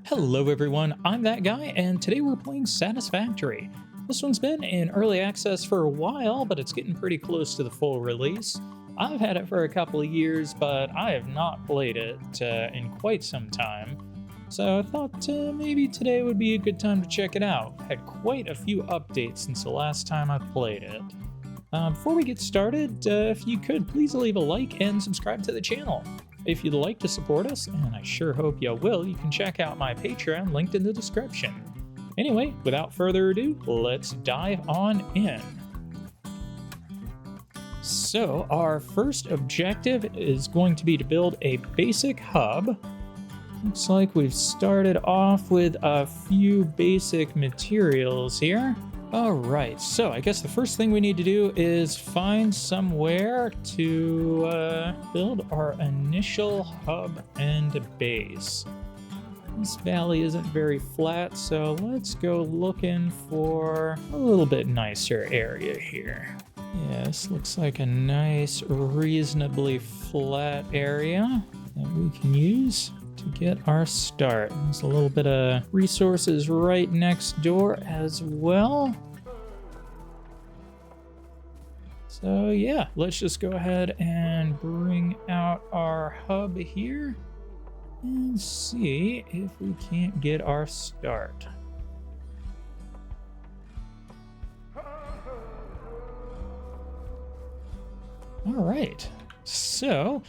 Hello everyone, I'm that guy, and today we're playing Satisfactory. This one's been in early access for a while, but it's getting pretty close to the full release. I've had it for a couple of years, but I have not played it in quite some time. So I thought maybe today would be a good time to check it out. Had quite a few updates since the last time I played it. Before we get started, if you could please leave a like and subscribe to the channel. If you'd like to support us, and I sure hope you will, you can check out my Patreon linked in the description. Anyway, without further ado, let's dive on in. So, our first objective is going to be to build a basic hub. Looks like we've started off with a few basic materials here. Alright, so I guess the first thing we need to do is find somewhere to build our initial hub and base. This valley isn't very flat, so let's go looking for a little bit nicer area here. Yeah, this looks like a nice, reasonably flat area that we can use to get our start. There's a little bit of resources right next door as well. So yeah, let's just go ahead and bring out our hub here and see if we can't get our start. All right. So,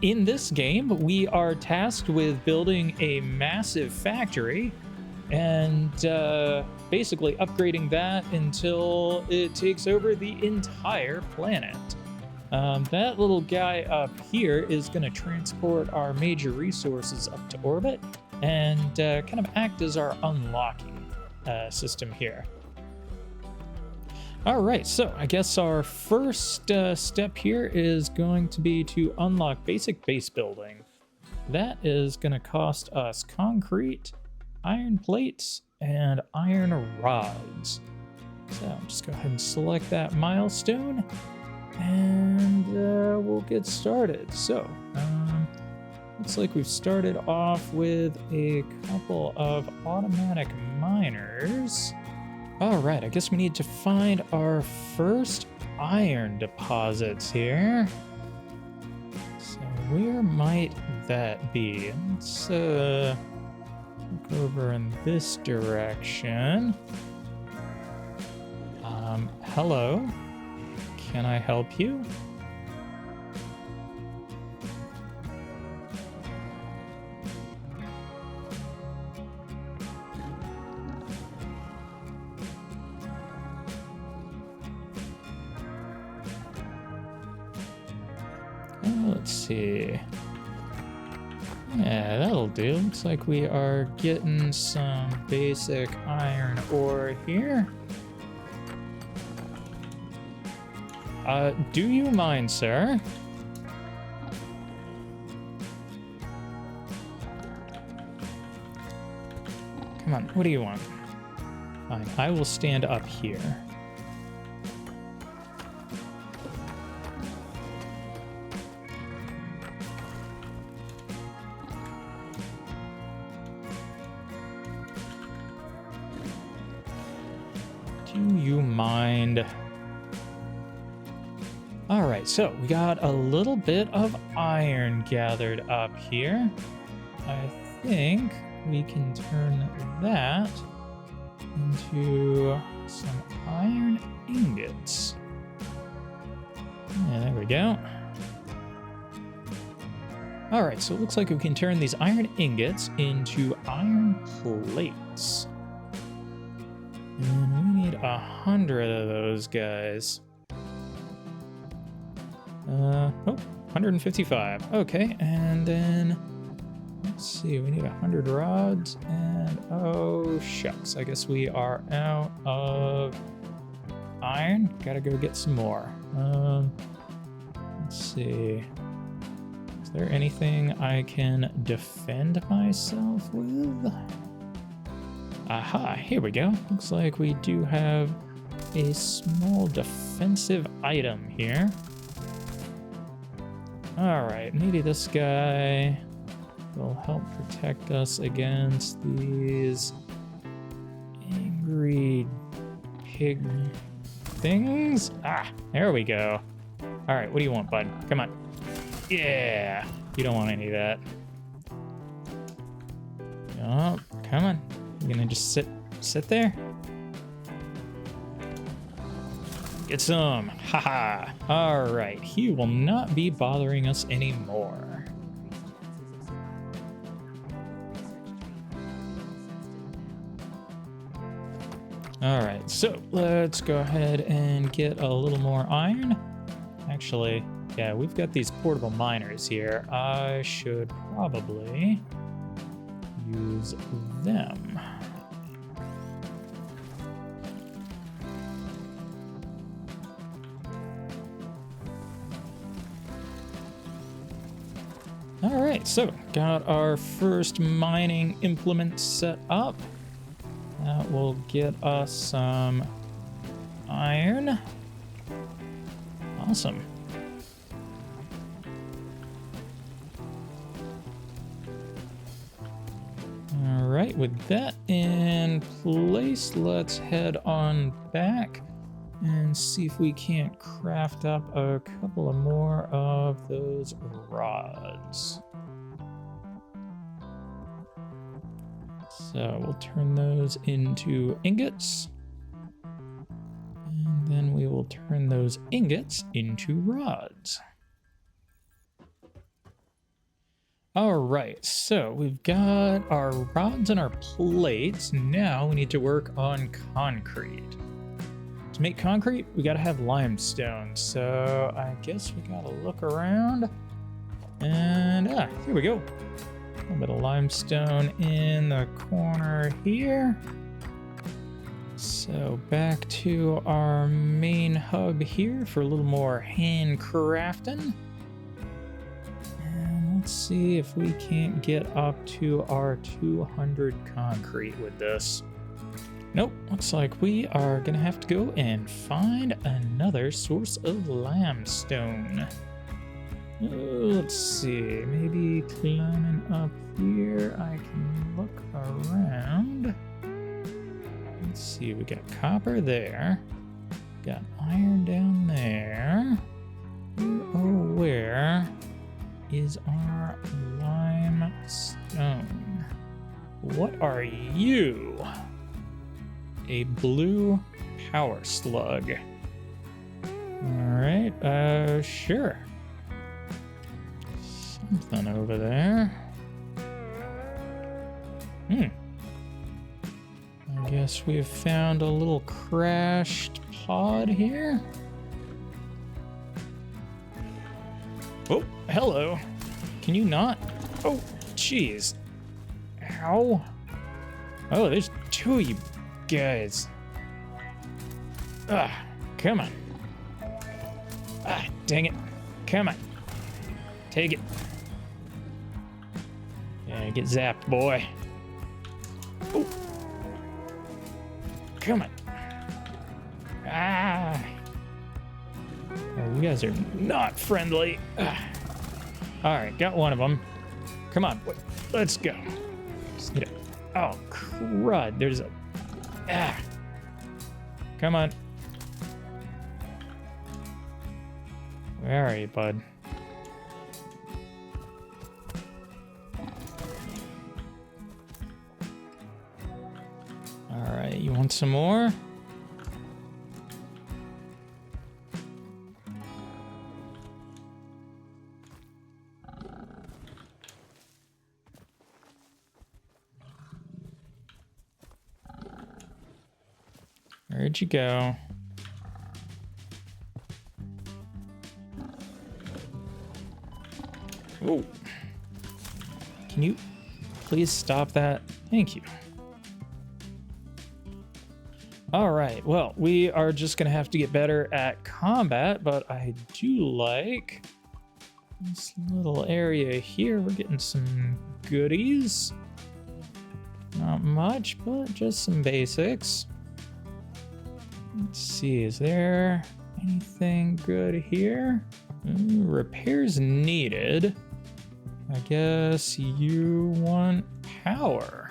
in this game, we are tasked with building a massive factory and basically upgrading that until it takes over the entire planet. That little guy up here is going to transport our major resources up to orbit and kind of act as our unlocking system here. All right, so I guess our first step here is going to be to unlock basic base building. That is going to cost us concrete, iron plates, and iron rods. So just go ahead and select that milestone, and we'll get started. So, looks like we've started off with a couple of automatic miners. All right, I guess we need to find our first iron deposits here. So where might that be? Let's look over in this direction. Hello, can I help you? Let's see. Yeah, that'll do. Looks like we are getting some basic iron ore here. Do you mind, sir? Come on, what do you want? Fine, I will stand up here. Do you mind? All right, so we got a little bit of iron gathered up here. I think we can turn that into some iron ingots. Yeah, there we go. All right, so it looks like we can turn these iron ingots into iron plates. And we need 100 of those guys. 155. Okay, and then let's see, we need 100 rods, and oh shucks, I guess we are out of iron. Gotta go get some more. Let's see. Is there anything I can defend myself with? Aha, here we go. Looks like we do have a small defensive item here. All right, maybe this guy will help protect us against these angry pig things. Ah, there we go. All right, what do you want, bud? Come on. Yeah, you don't want any of that. Oh, come on. You're gonna just sit there? Get some. Haha. All right, he will not be bothering us anymore. All right, so let's go ahead and get a little more iron. Actually, yeah, we've got these portable miners here. I should probably use them. All right, so got our first mining implement set up. That will get us some iron. Awesome. All right, with that in place, let's head on back and see if we can't craft up a couple of more of those rods. So we'll turn those into ingots. And then we will turn those ingots into rods. All right, so we've got our rods and our plates. Now we need to work on concrete. To make concrete, we gotta have limestone. So I guess we gotta look around. And here we go. A little bit of limestone in the corner here. So back to our main hub here for a little more handcrafting. And let's see if we can't get up to our 200 concrete with this. Nope, looks like we are gonna have to go and find another source of limestone. Let's see, maybe climbing up here, I can look around. Let's see, we got copper there. Got iron down there. Where is our limestone? What are you? A blue power slug. All right, sure. Something over there. I guess we've found a little crashed pod here. Oh, hello. Can you not? Oh, jeez. Ow. Oh, there's two of you guys. Come on. Dang it. Come on. Take it. Yeah, get zapped, boy. Oh. Come on. Oh, you guys are not friendly. All right, got one of them. Come on, wait, let's go. Oh, crud. There's a... Come on. Where are you, bud? All right, you want some more? Where'd you go? Oh. Can you please stop that? Thank you. All right, well, we are just gonna have to get better at combat, but I do like this little area here. We're getting some goodies. Not much, but just some basics. Let's see, is there anything good here? Repairs needed. I guess you want power.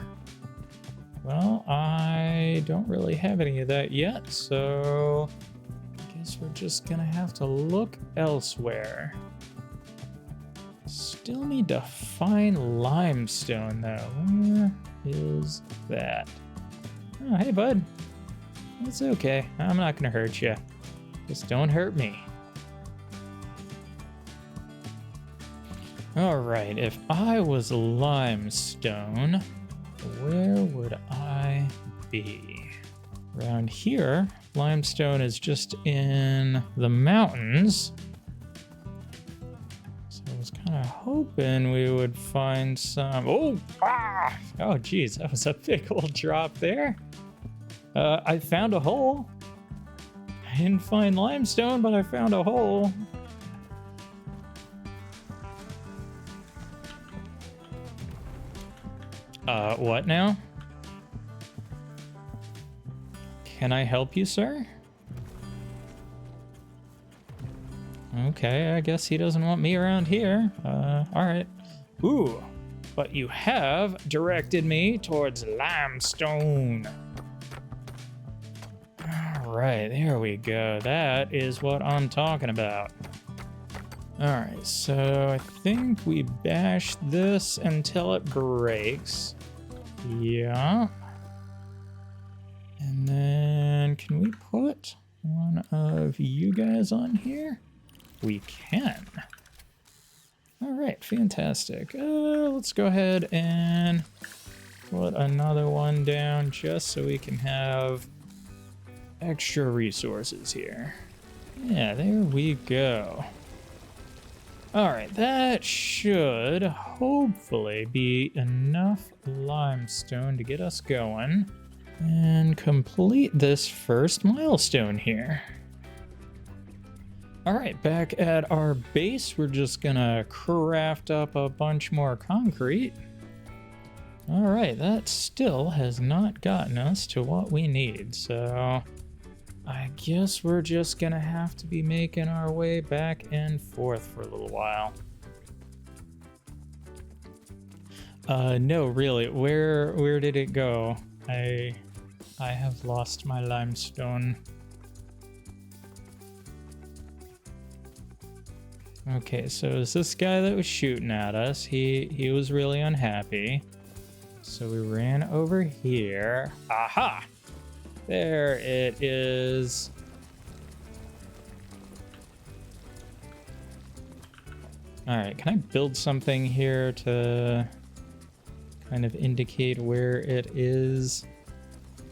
Well, I don't really have any of that yet, so I guess we're just gonna have to look elsewhere. Still need to find limestone though. Where is that? Oh, hey bud. It's okay. I'm not gonna hurt you. Just don't hurt me. All right, if I was limestone, where would I be? Around here, limestone is just in the mountains. So I was kind of hoping we would find some. Oh, geez, that was a big old drop there. I found a hole. I didn't find limestone, but I found a hole. What now? Can I help you, sir? Okay, I guess he doesn't want me around here. Alright. Ooh, but you have directed me towards limestone. Alright, there we go. That is what I'm talking about. Alright, so I think we bash this until it breaks. Yeah. And then can we put one of you guys on here? We can. Alright, fantastic. Let's go ahead and put another one down just so we can have extra resources here. Yeah, there we go. Alright, that should hopefully be enough limestone to get us going and complete this first milestone here. Alright, back at our base, we're just gonna craft up a bunch more concrete. Alright, that still has not gotten us to what we need, so I guess we're just gonna have to be making our way back and forth for a little while. No, really, where did it go? I have lost my limestone. Okay, so is this guy that was shooting at us? He was really unhappy. So we ran over here. Aha! There it is. All right, can I build something here to kind of indicate where it is?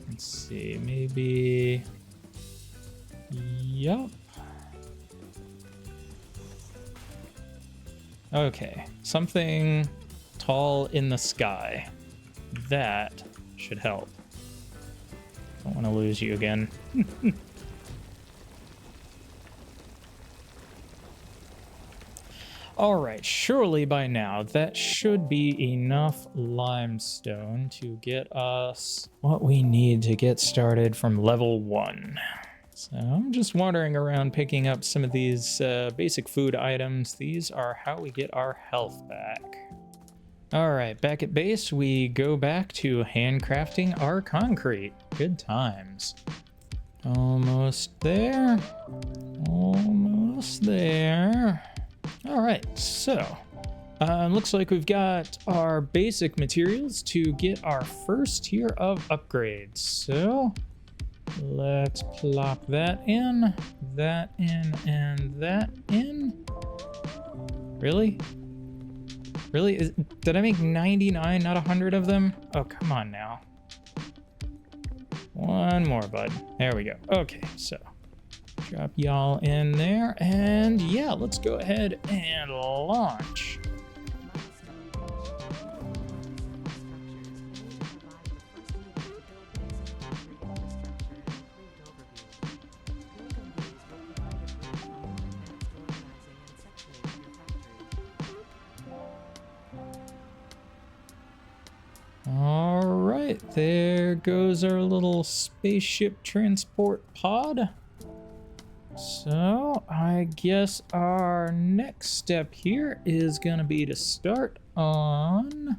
Let's see, maybe. Yup. Okay, something tall in the sky. That should help. Don't want to lose you again. All right, surely by now that should be enough limestone to get us what we need to get started from level 1. So I'm just wandering around picking up some of these basic food items. These are how we get our health back. All right, back at base, we go back to handcrafting our concrete. Good times. Almost there. Almost there. All right, so looks like we've got our basic materials to get our first tier of upgrades. So let's plop that in, and that in. Really? Really? Did I make 99, not 100 of them? Oh, come on now. One more, bud. There we go. Okay, so drop y'all in there. And yeah, let's go ahead and launch. All right, there goes our little spaceship transport pod. So I guess our next step here is gonna be to start on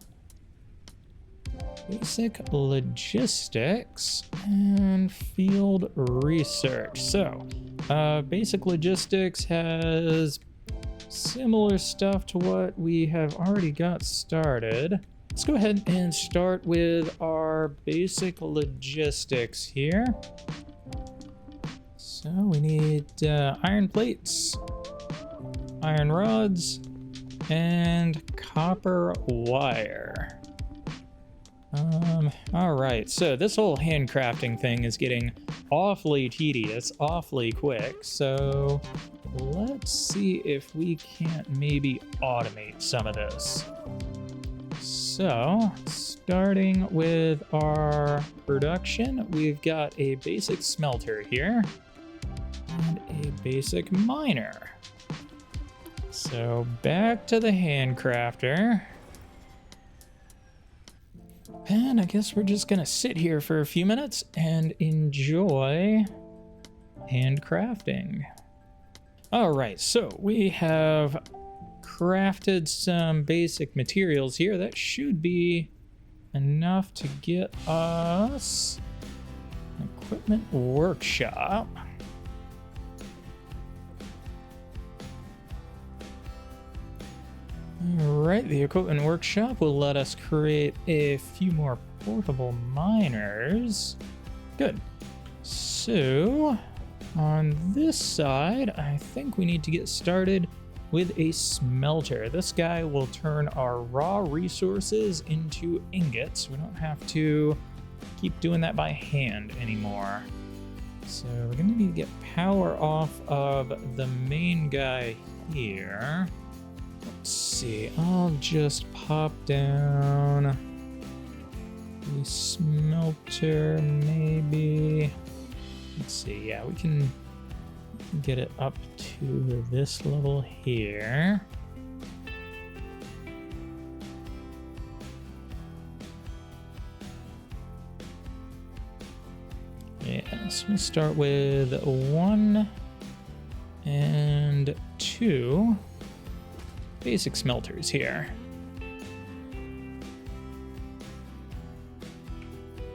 basic logistics and field research. So basic logistics has similar stuff to what we have already got started. Let's go ahead and start with our basic logistics here. So we need iron plates, iron rods, and copper wire. All right, so this whole handcrafting thing is getting awfully tedious, awfully quick. So let's see if we can't maybe automate some of this. So starting with our production, we've got a basic smelter here and a basic miner. So back to the handcrafter. And I guess we're just gonna sit here for a few minutes and enjoy handcrafting. All right, so we have crafted some basic materials here. That should be enough to get us an equipment workshop. All right, the equipment workshop will let us create a few more portable miners. Good. So on this side, I think we need to get started with a smelter. This guy will turn our raw resources into ingots. We don't have to keep doing that by hand anymore. So we're gonna need to get power off of the main guy here. Let's see, I'll just pop down the smelter maybe. Let's see, yeah, we can get it up to this level here. Yeah, so we'll start with 1 and 2 basic smelters here.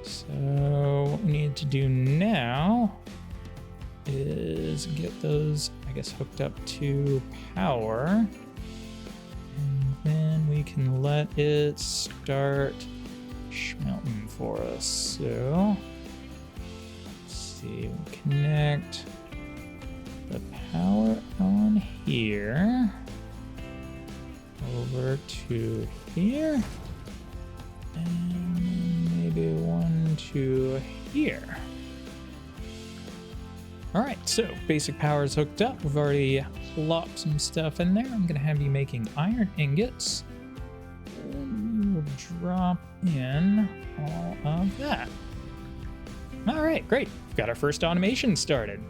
So what we need to do now is get those, I guess, hooked up to power. And then we can let it start smelting for us. So let's see, we'll connect the power on here over to here, and maybe 1 to here. All right, so basic power is hooked up. We've already plopped some stuff in there. I'm gonna have you making iron ingots. And we will drop in all of that. All right, great. We've got our first automation started.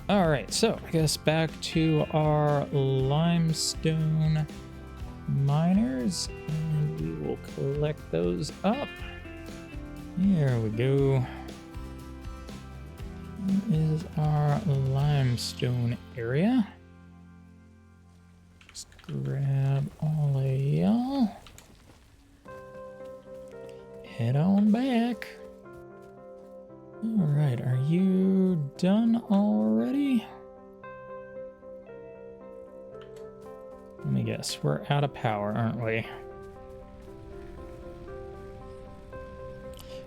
All right, so I guess back to our limestone miners, and we will collect those up. Here we go. Here is our limestone area. Just grab all of y'all. Head on back. All right, are you done already? Let me guess, we're out of power, aren't we?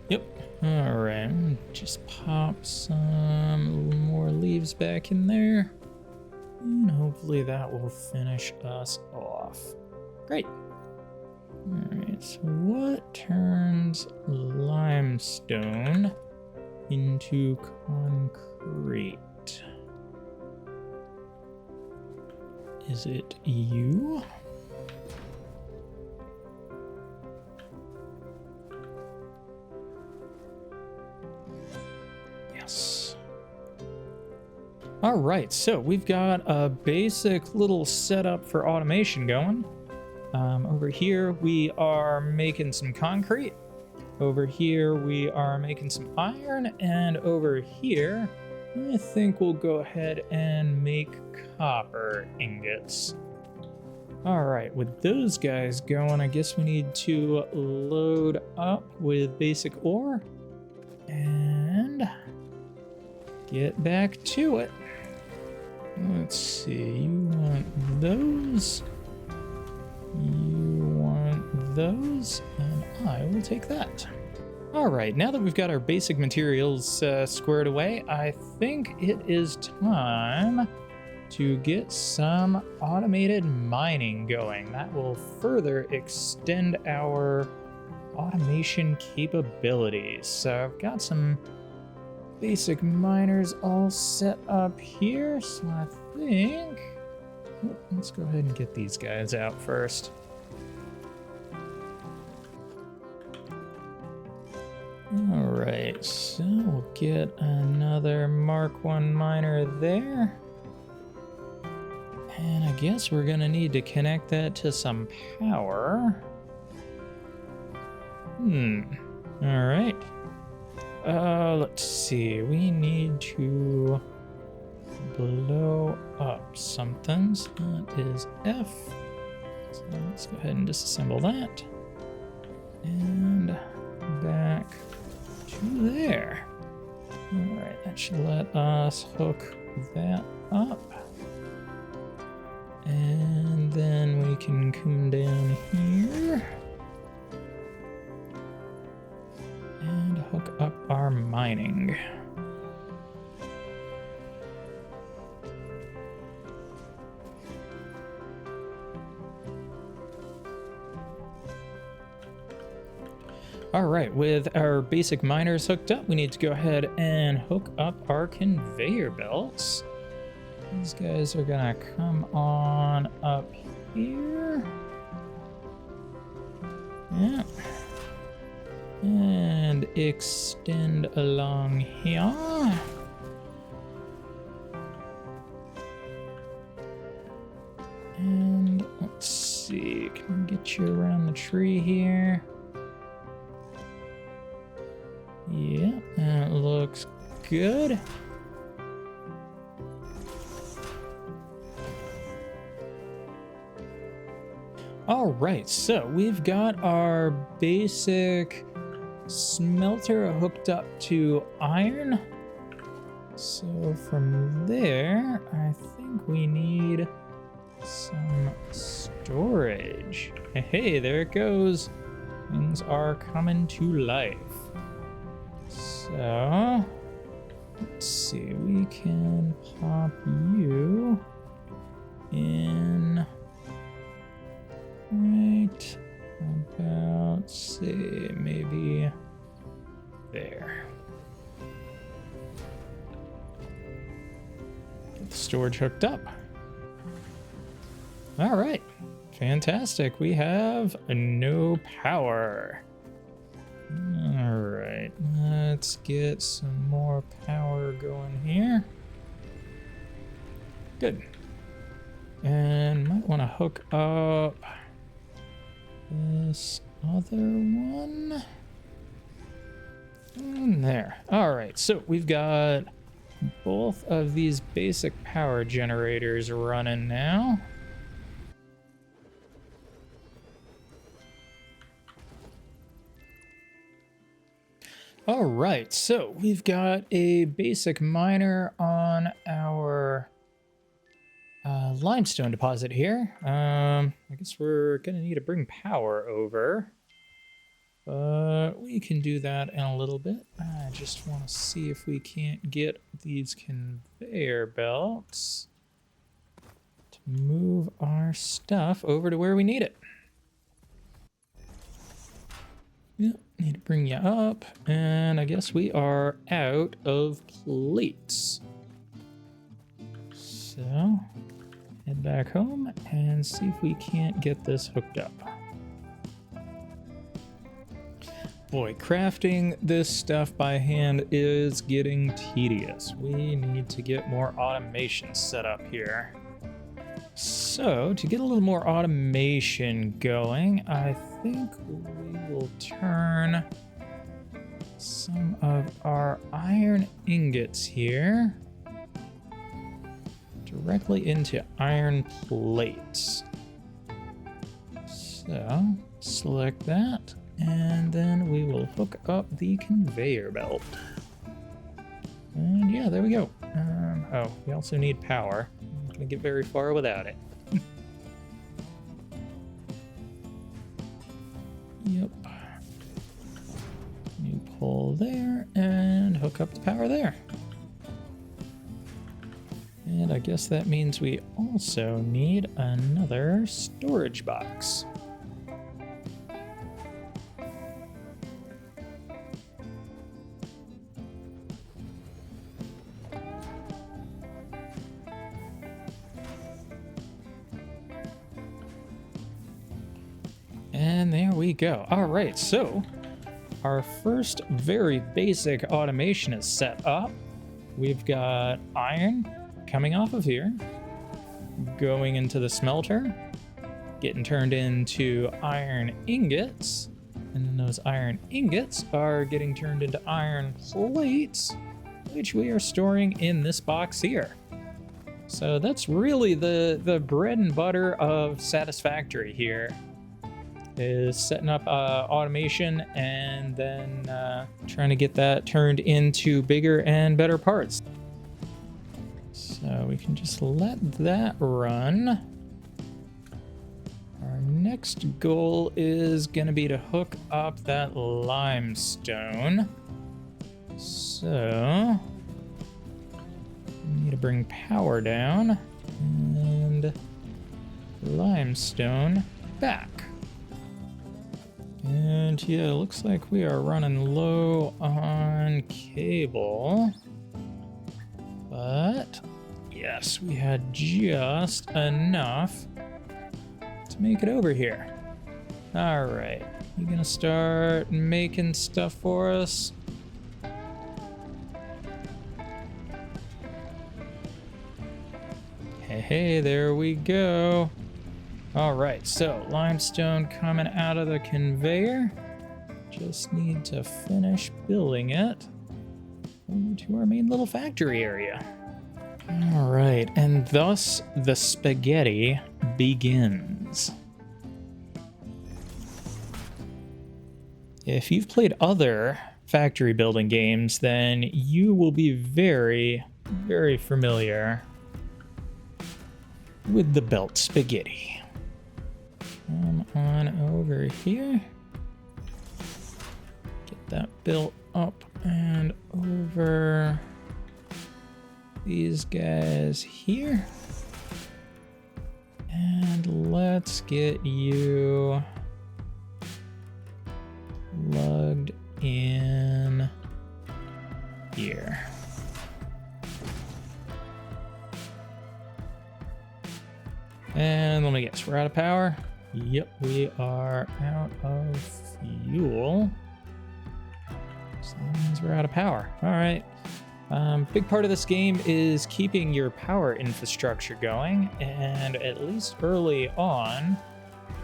Yep. All right, just pop some more leaves back in there. And hopefully that will finish us off. Great. All right, so what turns limestone into concrete? Is it you? Yes. All right, so we've got a basic little setup for automation going. Over here, we are making some concrete. Over here, we are making some iron. And over here, I think we'll go ahead and make copper ingots. All right, with those guys going, I guess we need to load up with basic ore and get back to it. Let's see, you want those, you want those, and I will take that. All right, now that we've got our basic materials squared away, I think it is time to get some automated mining going. That will further extend our automation capabilities. So I've got some basic miners all set up here, so I think let's go ahead and get these guys out first. All right, so we'll get another Mark 1 miner there. And I guess we're gonna need to connect that to some power. All right. Let's see, we need to blow up something. So that is F. So let's go ahead and disassemble that. And back to there. All right, that should let us hook that up. And then we can come down here and hook up our mining. All right, with our basic miners hooked up, we need to go ahead and hook up our conveyor belts. These guys are gonna come on up here. Yeah. And extend along here. And let's see, can we get you around the tree here? Yeah, that looks good. All right, so we've got our basic smelter hooked up to iron. So from there, I think we need some storage. Hey, there it goes. Things are coming to life. So let's see, we can pop you in right about, say, maybe there. Get the storage hooked up. All right, fantastic. We have no power. All right, let's get some more power going here. Good. And might want to hook up this other one in there. All right, so we've got both of these basic power generators running now. All right, so we've got a basic miner on our limestone deposit here. I guess we're gonna need to bring power over, but we can do that in a little bit. I just want to see if we can't get these conveyor belts to move our stuff over to where we need it. Yep, need to bring you up, and I guess we are out of plates. So head back home and see if we can't get this hooked up. Boy, crafting this stuff by hand is getting tedious. We need to get more automation set up here. So, to get a little more automation going, I think we will turn some of our iron ingots here directly into iron plates. So, select that, and then we will hook up the conveyor belt. And yeah, there we go. Oh, we also need power. I'm not gonna get very far without it. Yep. New pole there, and hook up the power there. And I guess that means we also need another storage box. And there we go. All right, so our first very basic automation is set up. We've got iron coming off of here, going into the smelter, getting turned into iron ingots, and then those iron ingots are getting turned into iron plates, which we are storing in this box here. So that's really the bread and butter of Satisfactory here, is setting up automation and then trying to get that turned into bigger and better parts. So we can just let that run. Our next goal is going to be to hook up that limestone. So we need to bring power down and limestone back. And yeah, it looks like we are running low on cable. But yes, we had just enough to make it over here. All right, you gonna start making stuff for us? Hey, there we go. All right, so limestone coming out of the conveyor. Just need to finish building it over to our main little factory area. All right, and thus the spaghetti begins. If you've played other factory building games, then you will be very, very familiar with the belt spaghetti. Come on over here. Get that built up and over these guys here. And let's get you plugged in here. And let me guess, we're out of power? Yep, we are out of fuel. So that means we're out of power. All right. Big part of this game is keeping your power infrastructure going, and at least early on,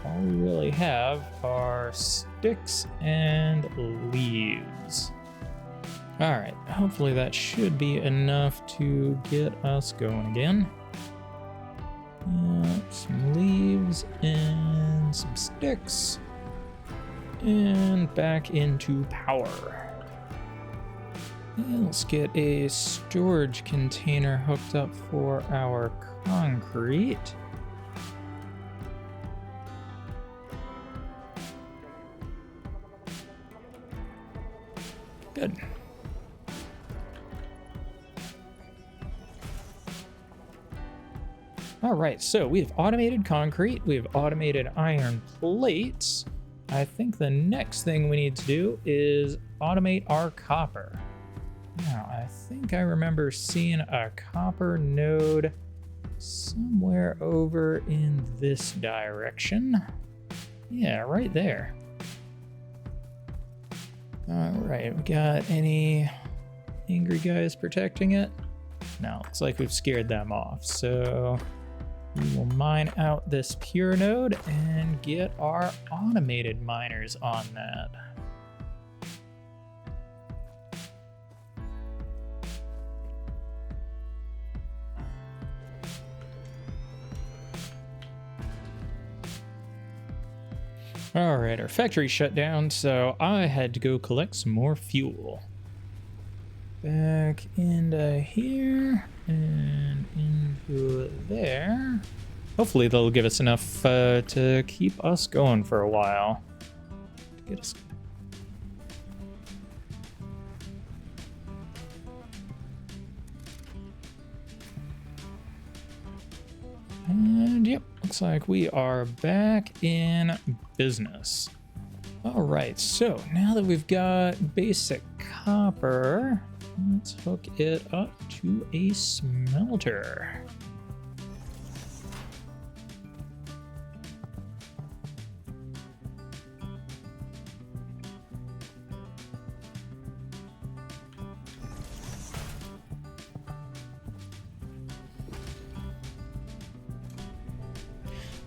all we really have are sticks and leaves. All right, hopefully that should be enough to get us going again. Some leaves and some sticks, and back into power. And let's get a storage container hooked up for our concrete. Good. All right, so we've automated concrete, we've automated iron plates. I think the next thing we need to do is automate our copper. Now, I think I remember seeing a copper node somewhere over in this direction. Yeah, right there. All right, we got any angry guys protecting it? No, looks like we've scared them off. So we will mine out this pure node and get our automated miners on that. All right, our factory shut down, so I had to go collect some more fuel. Back into here and into there. Hopefully they'll give us enough to keep us going for a while. To get us. And yep, looks like we are back in business. All right, so now that we've got basic copper, let's hook it up to a smelter.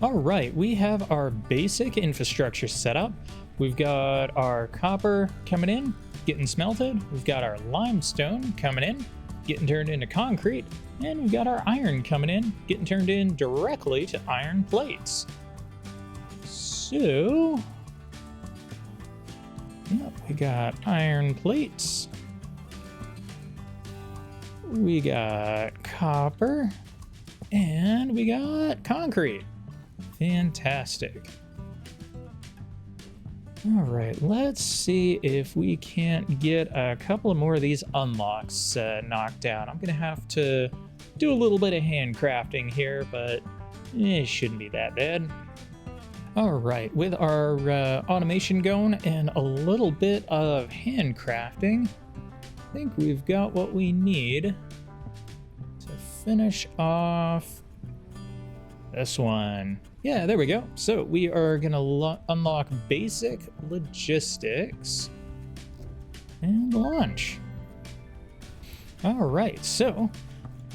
All right, we have our basic infrastructure set up. We've got our copper coming in, getting smelted. We've got our limestone coming in, getting turned into concrete. And we've got our iron coming in, getting turned in directly to iron plates. So, yep, we got iron plates. We got copper. And we got concrete. Fantastic. All right, let's see if we can't get a couple of more of these unlocks knocked out. I'm gonna have to do a little bit of handcrafting here, but it shouldn't be that bad. All right, with our automation going and a little bit of handcrafting, I think we've got what we need to finish off this one. Yeah, there we go. So we are gonna unlock basic logistics and launch. All right, so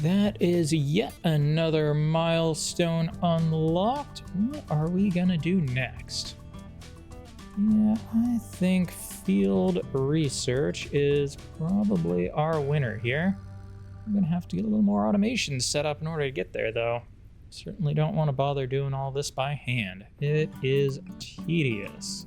that is yet another milestone unlocked. What are we gonna do next? Yeah, I think field research is probably our winner here. I'm gonna have to get a little more automation set up in order to get there, though. Certainly don't want to bother doing all this by hand. It is tedious.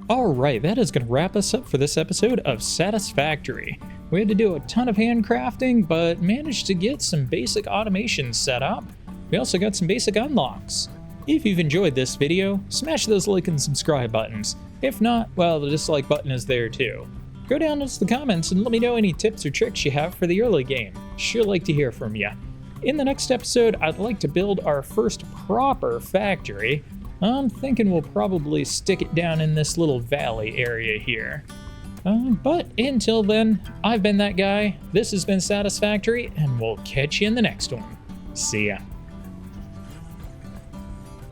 All right, that is going to wrap us up for this episode of Satisfactory. We had to do a ton of handcrafting, but managed to get some basic automation set up. We also got some basic unlocks. If you've enjoyed this video, smash those like and subscribe buttons. If not, well, the dislike button is there too. Go down into the comments and let me know any tips or tricks you have for the early game. Sure like to hear from you. In the next episode, I'd like to build our first proper factory. I'm thinking we'll probably stick it down in this little valley area here. But until then, I've been that guy, this has been Satisfactory, and we'll catch you in the next one. See ya.